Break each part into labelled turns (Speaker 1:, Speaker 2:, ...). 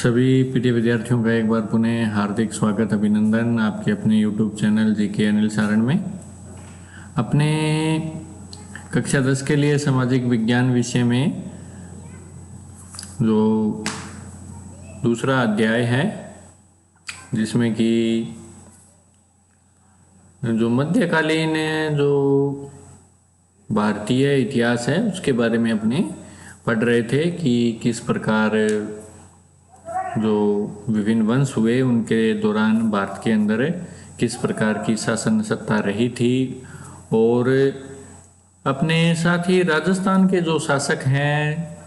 Speaker 1: सभी प्रिय विद्यार्थियों का एक बार पुनः हार्दिक स्वागत अभिनंदन आपके अपने YouTube channel GK Anil Saran में। अपने कक्षा 10 के लिए सामाजिक विज्ञान विषय में जो दूसरा अध्याय है, जिसमें कि जो मध्यकालीन जो भारतीय इतिहास है उसके बारे में अपने पढ़ रहे थे कि किस प्रकार जो विभिन्न वंश हुए उनके दौरान भारत के अंदर किस प्रकार की शासन सत्ता रही थी, और अपने साथ ही राजस्थान के जो शासक हैं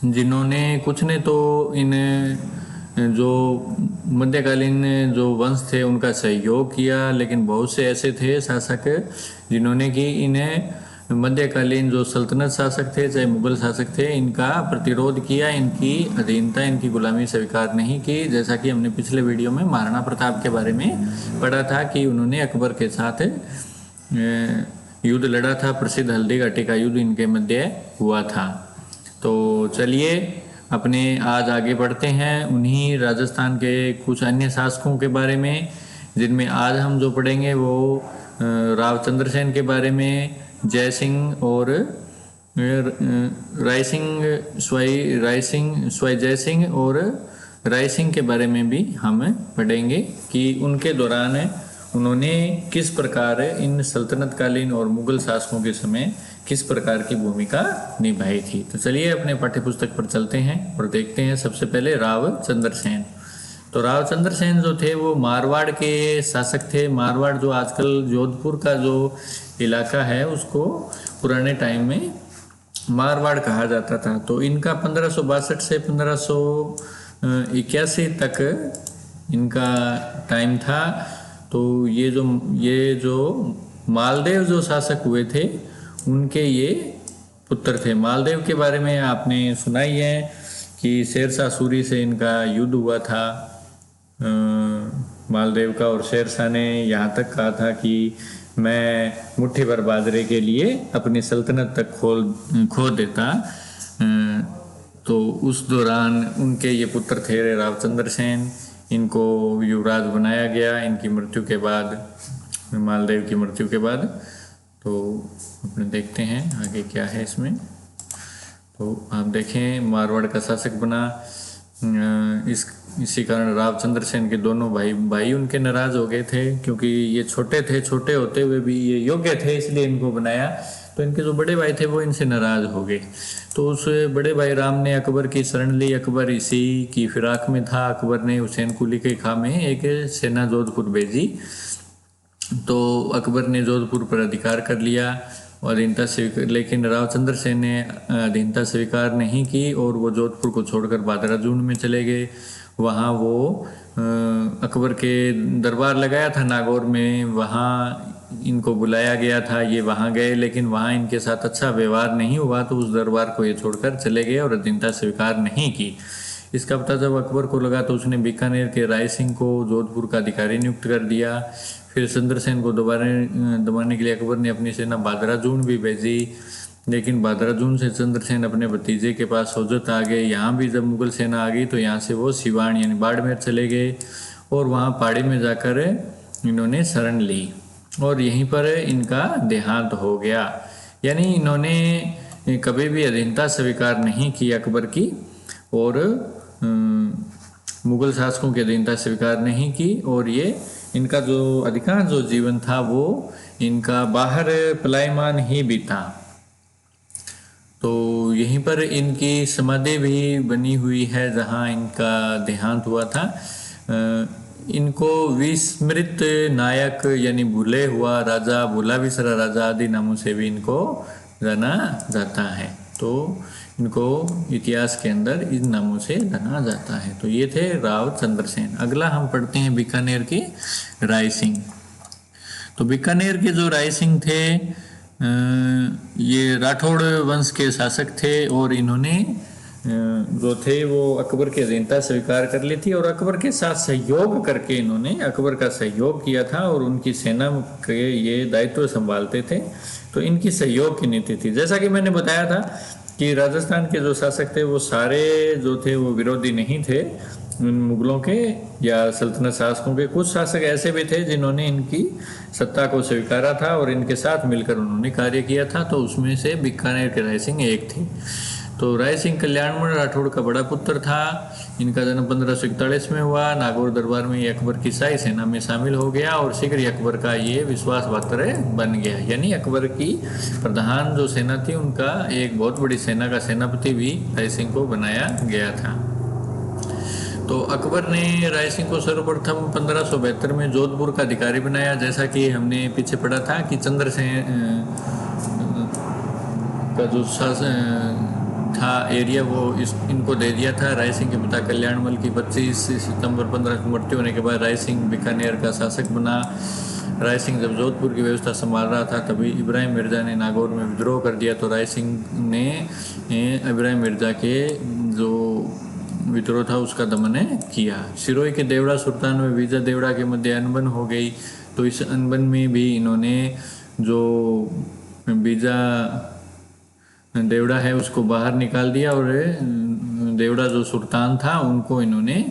Speaker 1: जिन्होंने कुछ ने तो इन जो मध्यकालीन जो वंश थे उनका सहयोग किया, लेकिन बहुत से ऐसे थे शासक जिन्होंने कि इन्हें मध्यकालीन जो सल्तनत शासक थे, चाहे मुगल शासक थे, इनका प्रतिरोध किया, इनकी अधीनता, इनकी गुलामी स्वीकार नहीं की। जैसा कि हमने पिछले वीडियो में महाराणा प्रताप के बारे में पढ़ा था कि उन्होंने अकबर के साथ युद्ध लड़ा था, प्रसिद्ध हल्दी घाटी का युद्ध इनके मध्य हुआ था। तो चलिए अपने आज आगे बढ़ते हैं उन्हीं राजस्थान के कुछ अन्य शासकों के बारे में, जिनमें आज हम जो पढ़ेंगे वो रावचंद्र सेन के बारे में, जय सिंह और जय सिंह और राय सिंह के बारे में भी हम पढ़ेंगे कि उनके दौरान उन्होंने किस प्रकार इन सल्तनतकालीन और मुगल शासकों के समय किस प्रकार की भूमिका निभाई थी। तो चलिए अपने पाठ्यपुस्तक पर चलते हैं और देखते हैं सबसे पहले रावचंद्र सेन। तो रावचंद्र सेन जो थे वो मारवाड़ के शासक थे। मारवाड़ जो आजकल जोधपुर का जो इलाका है उसको पुराने टाइम में मारवाड़ कहा जाता था। तो इनका 1562 से 1581 तक इनका टाइम था। तो ये जो मालदेव जो शासक हुए थे उनके ये पुत्र थे। मालदेव के बारे में आपने सुना ही है कि शेरशाह सूरी से इनका युद्ध हुआ था मालदेव का, और शेरशाह ने यहाँ तक कहा था कि मैं मुट्ठी भर बाजरे के लिए अपनी सल्तनत तक खो देता। तो उस दौरान उनके ये पुत्र थे रावचंद्र सेन। इनको युवराज बनाया गया इनकी मृत्यु के बाद, मालदेव की मृत्यु के बाद। तो अपने देखते हैं आगे क्या है इसमें। तो आप देखें मारवाड़ का शासक बना। इसी कारण रावचंद्र सेन के दोनों भाई उनके नाराज हो गए थे, क्योंकि ये छोटे होते हुए भी ये योग्य थे, इसलिए इनको बनाया। तो इनके जो बड़े भाई थे वो इनसे नाराज हो गए। तो उस बड़े भाई राम ने अकबर की शरण ली। अकबर इसी की फिराक में था। अकबर ने हुसैन कुली के खां में एक सेना जोधपुर भेजी। तो अकबर ने जोधपुर पर अधिकार कर लिया और अधीनता स्वीकार, लेकिन रावचंद्र सेन ने अधीनता स्वीकार नहीं की और वो जोधपुर को छोड़कर बादराजून में चले गए। वहाँ वो अकबर के दरबार लगाया था नागौर में, वहाँ इनको बुलाया गया था। ये वहाँ गए, लेकिन वहाँ इनके साथ अच्छा व्यवहार नहीं हुआ, तो उस दरबार को ये छोड़कर चले गए और अधीनता स्वीकार नहीं की। इसका पता जब अकबर को लगा तो उसने बीकानेर के राय सिंह को जोधपुर का अधिकारी नियुक्त कर दिया। फिर चंद्रसेन को दबाने के लिए अकबर ने अपनी सेना बादराजून भी भेजी, लेकिन बादराजून से चंद्रसेन अपने भतीजे के पास सोजत आ गए। यहाँ भी जब मुगल सेना आ गई तो यहाँ से वो सिवान यानी बाड़मेर चले गए और वहाँ पहाड़ी में जाकर इन्होंने शरण ली और यहीं पर इनका देहांत हो गया। यानी इन्होंने कभी भी अधीनता स्वीकार नहीं की अकबर की, और मुगल शासकों की अधीनता स्वीकार नहीं की, और ये इनका जो अधिकांश जो जीवन था वो इनका बाहर पलायमान ही बीता। तो यहीं पर इनकी समाधि भी बनी हुई है जहाँ इनका देहांत हुआ था। इनको विस्मृत नायक यानी भूले हुआ राजा, भूला बिसरा राजा आदि नामों से भी इनको जाना जाता है। तो इनको इतिहास के अंदर इन नामों से जाना जाता है। तो ये थे रावचंद्र सेन। अगला हम पढ़ते हैं बीकानेर के राय सिंह। तो बीकानेर के जो राय सिंह थे ये राठौड़ वंश के शासक थे, और इन्होंने जो थे वो अकबर की अधीनता स्वीकार कर ली थी और अकबर के साथ सहयोग करके इन्होंने अकबर का सहयोग किया था और उनकी सेना के ये दायित्व संभालते थे। तो इनकी सहयोग की नीति थी। जैसा कि मैंने बताया था कि राजस्थान के जो शासक थे वो सारे जो थे वो विरोधी नहीं थे उन मुगलों के या सल्तनत शासकों के। कुछ शासक ऐसे भी थे जिन्होंने इनकी सत्ता को स्वीकारा था और इनके साथ मिलकर उन्होंने कार्य किया था, तो उसमें से बीकानेर के राय सिंह एक थे। तो राय सिंह कल्याणमल राठौड़ का बड़ा पुत्र था। इनका जन्म 1541 में हुआ। नागौर दरबार में ये अकबर की शाही सेना में शामिल हो गया और शीघ्र ही अकबर का ये विश्वास पात्र बन गया। यानी अकबर की प्रधान जो सेना थी उनका एक बहुत बड़ी सेना का सेनापति भी राय सिंह को बनाया गया था। तो अकबर ने राय सिंह को सर्वप्रथम 1572 में जोधपुर का अधिकारी बनाया। जैसा कि हमने पीछे पढ़ा था कि चंद्रसेन का जो था एरिया वो इनको दे दिया था। राय सिंह के पिता कल्याणमल की 25 सितंबर 15 को मृत्यु होने के बाद राय सिंह बीकानेर का शासक बना। राय सिंह जब जोधपुर की व्यवस्था संभाल रहा था तभी इब्राहिम मिर्जा ने नागौर में विद्रोह कर दिया। तो राय सिंह ने इब्राहिम मिर्जा के जो विद्रोह था उसका दमन किया। सिरोही के देवड़ा सुल्तान में बीजा देवड़ा के मध्य अनबन हो गई। तो इस अनबन में भी इन्होंने जो बीजा देवड़ा है उसको बाहर निकाल दिया और देवड़ा जो सुल्तान था उनको इन्होंने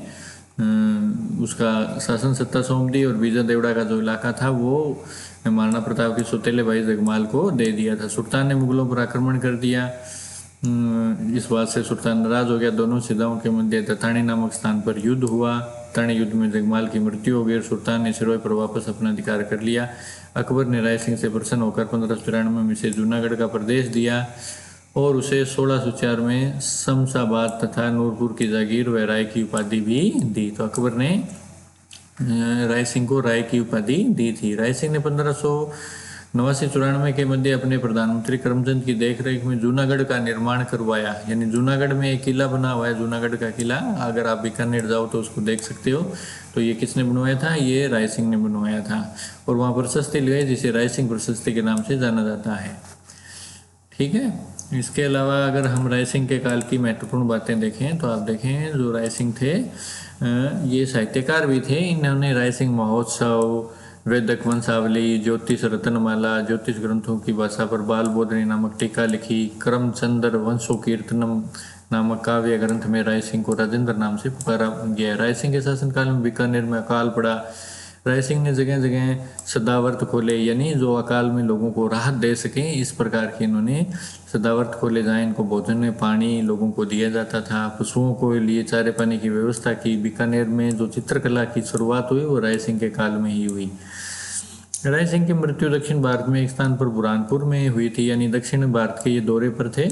Speaker 1: उसका शासन सत्ता सौंप दी और बीजा देवड़ा का जो इलाका था वो महाराणा प्रताप के सौतेले भाई जगमाल को दे दिया था। सुल्तान ने मुगलों पर आक्रमण कर दिया। इस बात से सुल्तान नाराज हो गया। दोनों सिदाओं के मध्य दताणी नामक स्थान पर युद्ध हुआ। दताणी युद्ध में जगमाल की मृत्यु हो गई और सुल्तान ने सिरोही पर वापस अपना अधिकार कर लिया। अकबर ने राय सिंह से प्रसन्न होकर 1593 में इसे जूनागढ़ का प्रदेश दिया और उसे 1604 में शमशाबाद तथा नूरपुर की जागीर व राय की उपाधि भी दी। तो अकबर ने राय सिंह को राय की उपाधि दी थी। राय सिंह ने 1589-94 के मध्य अपने प्रधानमंत्री करमचंद की देखरेख में जूनागढ़ का निर्माण करवाया। यानी जूनागढ़ में एक किला बना हुआ है, जूनागढ़ का किला, अगर आप बीकानेर जाओ तो उसको देख सकते हो। तो ये किसने बनवाया था? ये राय सिंह ने बनवाया था और वहाँ प्रशस्ति लगाई जिसे राय सिंह प्रशस्ति के नाम से जाना जाता है। ठीक है। इसके अलावा अगर हम राय सिंह के काल की महत्वपूर्ण बातें देखें तो आप देखें जो राय सिंह थे ये साहित्यकार भी थे। इन्होंने राय सिंह महोत्सव, वेदक वंशावली, ज्योतिष रत्नमाला, ज्योतिष ग्रंथों की भाषा पर बाल बोधनी नामक टीका लिखी। करमचंद्र वंशो कीर्तनम नामक काव्य ग्रंथ में राय सिंह को राजेंद्र नाम से पुकारा गया। राय सिंह के शासनकाल में बीकानेर में अकाल पड़ा। राय सिंह ने जगह जगह सदावर्त खोले, यानी जो अकाल में लोगों को राहत दे सके इस प्रकार के इन्होंने सदावर्त खोले, जहाँ इनको भोजन में पानी लोगों को दिया जाता था। पशुओं को लिए चारे पानी की व्यवस्था की। बीकानेर में जो चित्रकला की शुरुआत हुई वो राय सिंह के काल में ही हुई। राय सिंह की मृत्यु दक्षिण भारत में एक स्थान पर बुरहानपुर में हुई थी, यानी दक्षिण भारत के ये दौरे पर थे,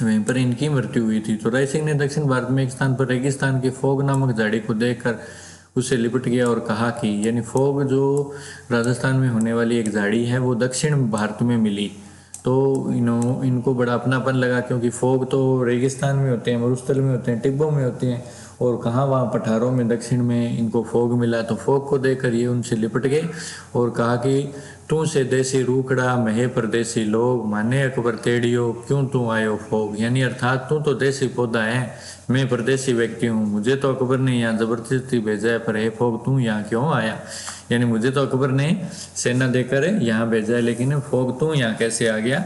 Speaker 1: वहीं पर इनकी मृत्यु हुई थी। तो राय सिंह ने दक्षिण भारत में एक स्थान पर रेगिस्तान की फोग नामक झाड़ी को देखकर उसे लिपट गया और कहा कि, यानी फोग जो राजस्थान में होने वाली एक झाड़ी है वो दक्षिण भारत में मिली। तो इनको बड़ा अपनापन लगा, क्योंकि फोग तो रेगिस्तान में होते हैं, मरुस्थल में होते हैं, टिब्बों में होते हैं, और कहाँ वहाँ पठारों में दक्षिण में इनको फोग मिला। तो फोग को देखकर ये उनसे लिपट गए और कहा कि तू से देसी रूकड़ा महे परदेसी लोग, माने अकबर तेड़ियो क्यों तू आयो फोग। यानी अर्थात तू तो देसी पौधा है, मैं परदेसी व्यक्ति हूँ, मुझे तो अकबर ने यहाँ जबरदस्ती भेजा है, पर हे फोग तू यहाँ क्यों आया। यानी मुझे तो अकबर ने सेना देकर यहाँ भेजा है, लेकिन फोग तू यहाँ कैसे आ गया।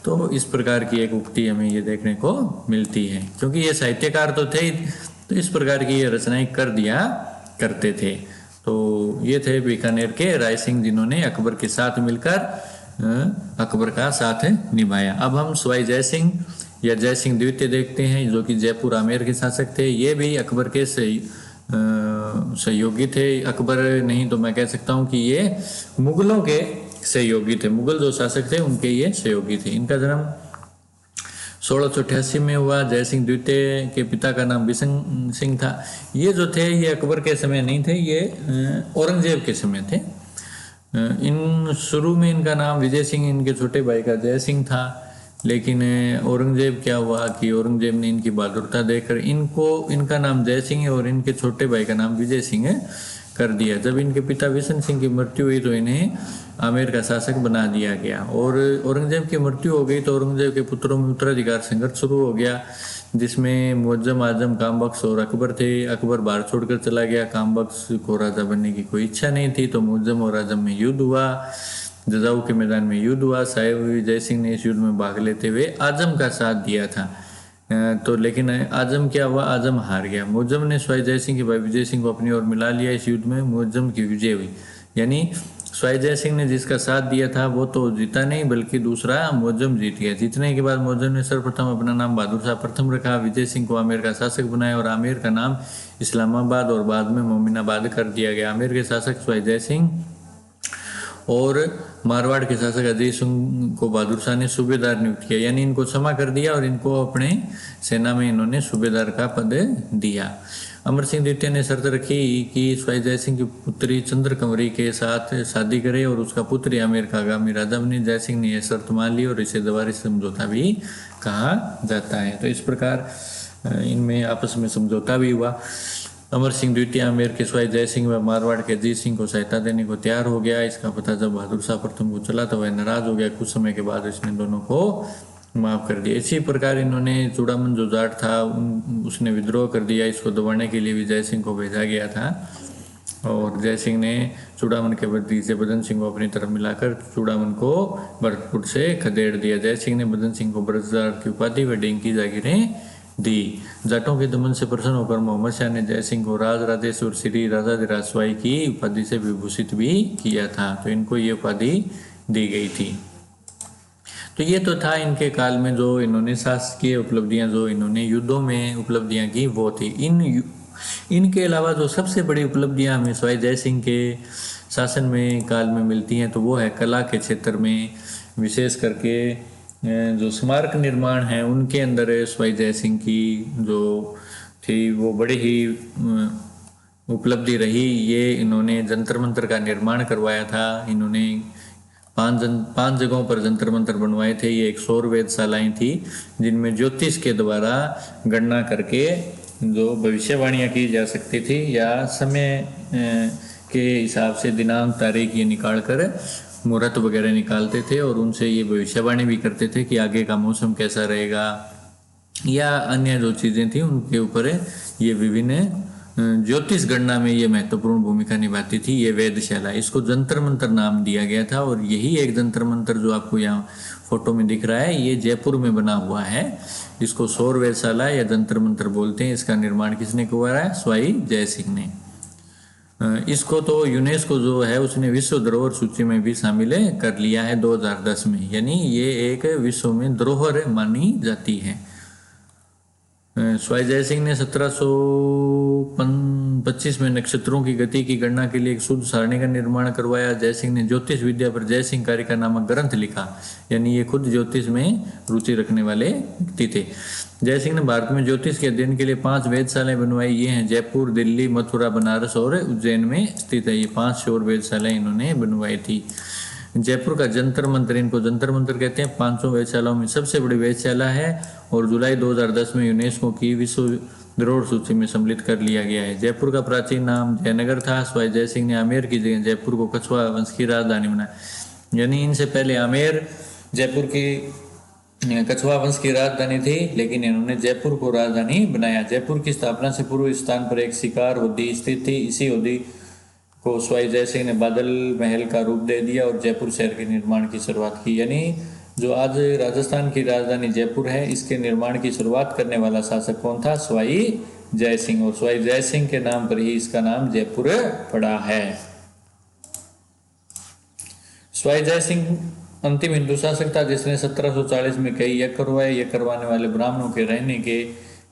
Speaker 1: तो इस प्रकार की एक उक्ति हमें ये देखने को मिलती है, क्योंकि ये साहित्यकार तो थे, तो इस प्रकार की ये रचनाएं कर दिया करते थे। तो ये थे बीकानेर के राय सिंह, जिन्होंने अकबर के साथ मिलकर अकबर का साथ निभाया। अब हम सवाई जय सिंह या जय सिंह द्वितीय देखते हैं, जो कि जयपुर आमेर के शासक थे। ये भी अकबर के सहयोगी थे। अकबर नहीं तो मैं कह सकता हूँ कि ये मुगलों के सहयोगी थे। मुगल जो शासक थे उनके ये सहयोगी थे। इनका जन्म 1688 में हुआ। जय सिंह द्वितीय के पिता का नाम बिशन सिंह था। ये जो थे ये अकबर के समय नहीं थे, ये औरंगजेब के समय थे। इन शुरू में इनका नाम विजय सिंह, इनके छोटे भाई का जय सिंह था, लेकिन औरंगजेब क्या हुआ कि औरंगजेब ने इनकी बहादुरता देखकर इनका नाम जय सिंह और इनके छोटे भाई का नाम विजय सिंह कर दिया। जब इनके पिता बिशन सिंह की मृत्यु हुई तो इन्हें आमेर का शासक बना दिया गया और औरंगजेब की मृत्यु हो गई तो औरंगजेब के पुत्रों में उत्तराधिकार संघर्ष शुरू हो गया, जिसमें मुअज्जम आजम, कामबख्श और अकबर थे। अकबर भारत छोड़कर चला गया। कामबख्श को राजा बनने की कोई इच्छा नहीं थी, तो मुअज्जम और आजम में युद्ध हुआ। जजाऊ के मैदान में युद्ध हुआ। साहेब विजय सिंह ने इस युद्ध में भाग लेते हुए आजम का साथ दिया था। तो लेकिन आजम क्या हुआ, आजम हार गया। मुअज्जम ने स्वाई जय सिंह के भाई विजय सिंह को अपनी ओर मिला लिया। इस युद्ध में मुअज्जम की विजय हुई। यानी स्वाई जय सिंह ने जिसका साथ दिया था वो तो जीता नहीं, बल्कि दूसरा मुअज्जम जीत गया। जीतने के बाद मुअज्जम ने सर्वप्रथम अपना नाम बहादुर शाह प्रथम रखा। विजय सिंह को आमेर का शासक बनाया और आमेर का नाम इस्लामाबाद और बाद में मोमिनाबाद कर दिया गया। आमेर के शासक स्वाई जय सिंह और मारवाड़ के शासक अजय सिंह को बहादुर शाह ने सूबेदार नियुक्त किया। यानी इनको क्षमा कर दिया और इनको अपने सेना में इन्होंने सूबेदार का पद दिया। अमर सिंह द्वितीय ने शर्त रखी कि स्वाई जय सिंह की पुत्री चंद्र कंवरी के साथ शादी करे और उसका पुत्र आमेर का आगामी राजा बने। जय सिंह ने यह शर्त मान ली और इसे दवारी समझौता भी कहा जाता है। तो इस प्रकार इनमें आपस में समझौता भी हुआ। अमर सिंह द्वितीय आमेर के स्वाई जय सिंह व मारवाड़ के अजीत सिंह को सहायता देने को तैयार हो गया। इसका पता जब बहादुर शाह प्रथम को चला तो वह नाराज हो गया। कुछ समय के बाद इसने दोनों को माफ कर दिया। इसी प्रकार इन्होंने चूड़ामन जो जाट था उसने विद्रोह कर दिया। इसको दबाने के लिए भी जय सिंह को भेजा गया था और जय सिंह ने चूड़ामन के बदले से बदन सिंह को अपनी तरफ मिलाकर चूड़ामन को भरतपुर से खदेड़ दिया। जय सिंह ने बदन सिंह को ब्रजदार की उपाधि व डेंग की जागीरें दी। जाटों के दमन से प्रसन्न होकर मोहम्मद शाह ने जय सिंह को राज राजेश्वर श्री राजाधिराज स्वाई की उपाधि से विभूषित भी किया था। तो इनको ये उपाधि दी गई थी। तो ये तो था इनके काल में जो इन्होंने शासकीय उपलब्धियां, जो इन्होंने युद्धों में उपलब्धियां की वो थी। इनके अलावा जो सबसे बड़ी उपलब्धियां हमें स्वाई जय सिंह के शासन में काल में मिलती हैं तो वो है कला के क्षेत्र में, विशेष करके जो स्मारक निर्माण है उनके अंदर स्वाई जय सिंह की जो थी वो बड़ी ही उपलब्धि रही। ये इन्होंने जंतर मंतर का निर्माण करवाया था। इन्होंने पांच जगहों पर जंतर मंतर बनवाए थे। ये एक सौर वेधशालाएं थी जिनमें ज्योतिष के द्वारा गणना करके जो भविष्यवाणियां की जा सकती थी या समय के हिसाब से दिनांक तारीख ये निकाल कर मुहूर्त वगैरह निकालते थे और उनसे ये भविष्यवाणी भी करते थे कि आगे का मौसम कैसा रहेगा या अन्य जो चीज़ें थी उनके ऊपर ये विभिन्न ज्योतिष गणना में ये महत्वपूर्ण भूमिका निभाती थी। ये वेधशाला, इसको जंतर मंतर नाम दिया गया था और यही एक जंतर मंतर जो आपको यहाँ फोटो में दिख रहा है ये जयपुर में बना हुआ है। इसको सौर वेधशाला या जंतर मंतर बोलते हैं। इसका निर्माण किसने करवाया है? स्वाई जय सिंह ने। इसको तो यूनेस्को जो है उसने विश्व धरोहर सूची में भी शामिल कर लिया है 2010 में। यानी ये एक विश्व में धरोहर मानी जाती है। स्वाई जय सिंह ने 1725 में नक्षत्रों की गति की गणना के लिए एक शुद्ध सारणी का निर्माण करवाया। जय सिंह ने ज्योतिष विद्या पर जय सिंह कारिका नामक ग्रंथ लिखा। यानी ये खुद ज्योतिष में रुचि रखने वाले व्यक्ति थे। जय सिंह ने भारत में ज्योतिष के अध्ययन के लिए 5 वेधशालाएं बनवाई। ये हैं जयपुर, दिल्ली, मथुरा, बनारस और उज्जैन में स्थित है। ये 5 सौर वेधशालाएं इन्होंने बनवाई थी। जयपुर का जंतर मंतर, इनको जंतर मंतर कहते हैं, 500 वेधशालाओं में सबसे बड़ी वेधशाला है और जुलाई 2010 में यूनेस्को की विश्व धरोहर सूची में सम्मिलित कर लिया गया है। जयपुर का प्राचीन नाम जयनगर था। स्वाई जय सिंह ने आमेर की जगह जयपुर को कछुआ वंश की राजधानी बनाया। यानी इनसे पहले आमेर जयपुर की कछुआ वंश की राजधानी थी, लेकिन इन्होंने जयपुर को राजधानी बनाया। जयपुर की स्थापना से पूर्व स्थान पर एक शिकार होदी स्थित थी। इसी होदी को स्वाई जय सिंह ने बादल महल का रूप दे दिया और जयपुर शहर के निर्माण की शुरुआत की। यानी जो आज राजस्थान की राजधानी जयपुर है इसके निर्माण की शुरुआत करने वाला शासक कौन था? स्वाई जय सिंह। और स्वाई जय सिंह के नाम पर ही इसका नाम जयपुर पड़ा है। स्वाई जय सिंह अंतिम हिंदू शासक था जिसने 1740 में कई यज्ञ करवाए। यज्ञ करवाने वाले ब्राह्मणों के रहने के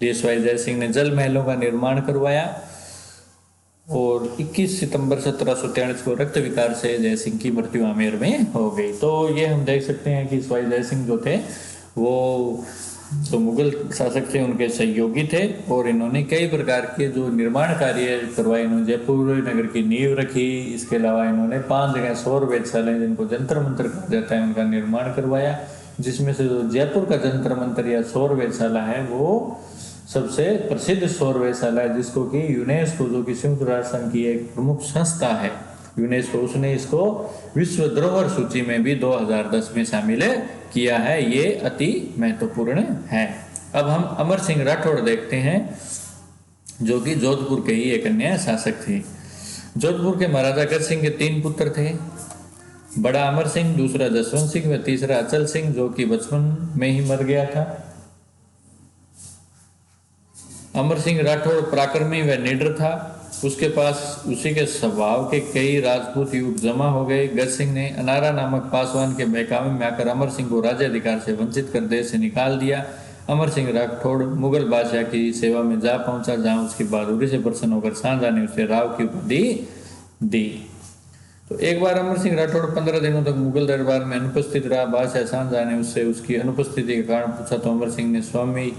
Speaker 1: लिए स्वाई जय सिंह ने जल महलों का निर्माण करवाया और 21 सितंबर 1743 को रक्त विकार से जय सिंह की मृत्यु आमेर में हो गई। तो ये हम देख सकते हैं कि स्वाई जय सिंह जो थे वो जो मुगल शासक थे उनके सहयोगी थे और इन्होंने कई प्रकार के जो निर्माण कार्य करवाए। इन्होंने जयपुर नगर की नींव रखी। इसके अलावा इन्होंने 5 जगह सौर वेधशालाएं जिनको जंतर मंतर कहा जाता है उनका निर्माण करवाया, जिसमें से जो जयपुर का जंतर मंतर या सौर वेधशाला है वो सबसे प्रसिद्ध सौर वेधशाला है, जिसको कि यूनेस्को जो कि संयुक्त राष्ट्र संघ की एक प्रमुख संस्था है यूनेस्को, उसने इसको विश्व धरोहर सूची में भी 2010 में शामिल किया है। ये अति महत्वपूर्ण है। अब हम अमर सिंह राठौड़ देखते हैं जो कि जोधपुर के ही एक अन्य शासक थे। जोधपुर के महाराजा अगर सिंह के 3 पुत्र थे। बड़ा अमर सिंह, दूसरा जसवंत सिंह व तीसरा अचल सिंह, जो कि बचपन में ही मर गया था। अमर सिंह राठौड़ पराक्रमी व निडर था। उसके पास उसी के स्वभाव के कई राजपूत युवक जमा हो गए। गज सिंह ने अनारा नामक पासवान के बहकावे में आकर अमर सिंह को राज्याधिकार से वंचित कर देश से निकाल दिया। अमर सिंह राठौड़ मुगल बादशाह की सेवा में जा पहुंचा, जहां उसकी बहादुरी से प्रसन्न होकर शाहजहां ने उसे राव की उपाधि दी। तो एक बार अमर सिंह राठौड़ 15 दिनों तक मुगल दरबार में अनुपस्थित रहा। बादशाह शाहजहां ने उससे उसकी अनुपस्थिति के कारण पूछा तो अमर सिंह ने स्वामी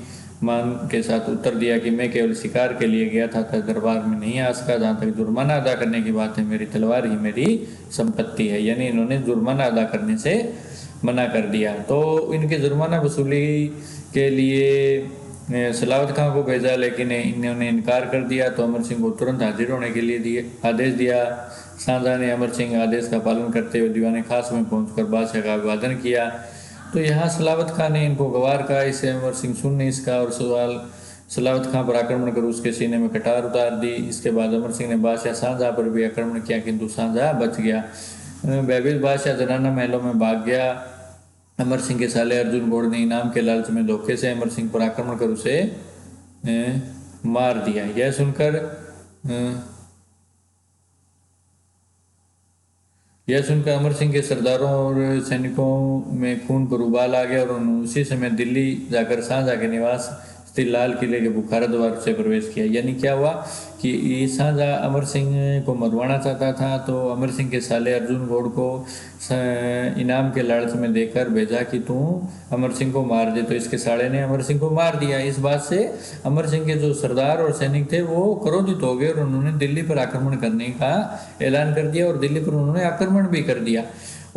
Speaker 1: मान के साथ उत्तर दिया कि मैं केवल शिकार के लिए गया था, दरबार में नहीं आ सका। जहाँ तक जुर्माना अदा करने की बात है, मेरी तलवार ही मेरी संपत्ति है। यानी इन्होंने जुर्माना अदा करने से मना कर दिया। तो इनके जुर्माना वसूली के लिए सलावत खां को भेजा, लेकिन इन्होंने इनकार कर दिया। तो अमर सिंह को तुरंत हाजिर होने के लिए आदेश दिया। शाहजहां ने अमर सिंह आदेश का पालन करते हुए दीवाने खास में पहुंचकर बादशाह का अभिवादन किया। तो यहाँ सलावत खां ने इनको गवार कहा। इसे अमर सिंह सुन नहीं सका और सलावत खां पर आक्रमण कर उसके सीने में कटार उतार दी। इसके बाद अमर सिंह ने बादशाह शाहजहां पर भी आक्रमण किया, किंतु शाहजहां बच गया। भयभीत बादशाह जनाना महलों में भाग गया। अमर सिंह के साले अर्जुन गौड़ ने इनाम के लालच में धोखे से अमर सिंह पर आक्रमण कर उसे मार दिया। यह सुनकर अमर सिंह के सरदारों और सैनिकों में खून पर उबाल आ गया और उन्होंने उसी समय दिल्ली जाकर शाहजहां के निवास स्थित लाल किले के बुखारा द्वार से प्रवेश किया। यानी क्या हुआ कि शाहजहां अमर सिंह को मरवाना चाहता था, तो अमर सिंह के साले अर्जुन गौड़ को इनाम के लालच में देकर भेजा कि तू अमर सिंह को मार दे। तो इसके साले ने अमर सिंह को मार दिया। इस बात से अमर सिंह के जो सरदार और सैनिक थे वो क्रोधित हो गए और उन्होंने दिल्ली पर आक्रमण करने का ऐलान कर दिया और दिल्ली पर उन्होंने आक्रमण भी कर दिया।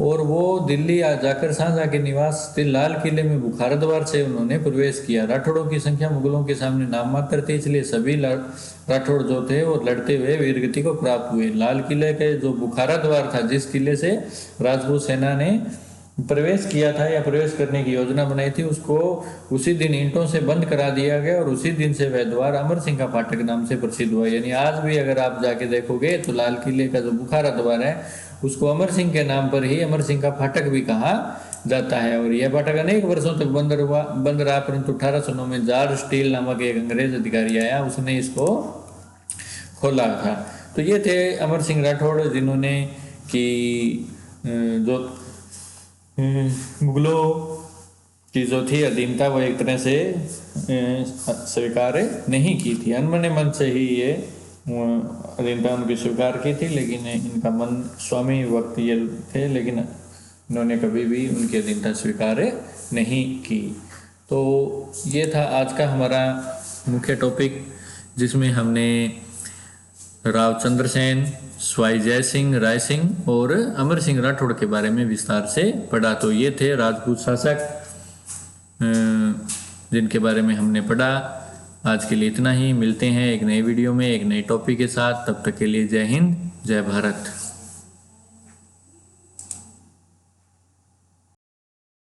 Speaker 1: और वो दिल्ली जाकर शाहजहां के निवास स्थित लाल किले में बुखारा द्वार से उन्होंने प्रवेश किया। राठौड़ों की संख्या मुगलों के सामने नाम मात्र थी, इसलिए सभी राठौड़ जो थे वो लड़ते हुए वीरगति को प्राप्त हुए। लाल किले के जो बुखारा द्वार था, जिस किले से राजपूत सेना ने प्रवेश किया था या प्रवेश करने की योजना बनाई थी, उसको उसी दिन ईंटों से बंद करा दिया गया और उसी दिन से वह द्वार अमर सिंह का फाटक नाम से प्रसिद्ध हुआ। यानी आज भी अगर आप जाके देखोगे तो लाल किले का जो बुखारा द्वार है उसको अमर सिंह के नाम पर ही अमर सिंह का फाटक भी कहा जाता है। और यह फाटक अनेक वर्षों तक बंद रहा, परंतु 1809 में जॉर्ज स्टील नामक एक अंग्रेज अधिकारी आया, उसने इसको खोला था। तो ये थे अमर सिंह राठौड़, जिन्होंने कि जो मुगलों की जो थी अधीनता वो एक तरह से स्वीकार नहीं की थी। अनमने मन से ही ये अधीनता उनकी स्वीकार की थी, लेकिन इनका मन स्वामी वक्त ये थे, लेकिन इन्होंने कभी भी उनकी अधीनता स्वीकार नहीं की। तो ये था आज का हमारा मुख्य टॉपिक, जिसमें हमने रावचंद्र सेन, स्वाई जय सिंह, राय सिंह और अमर सिंह राठौड़ के बारे में विस्तार से पढ़ा। तो ये थे राजपूत शासक जिनके बारे में हमने पढ़ा। आज के लिए इतना ही। मिलते हैं एक नए वीडियो में एक नए टॉपिक के साथ। तब तक के लिए जय हिंद, जय भारत।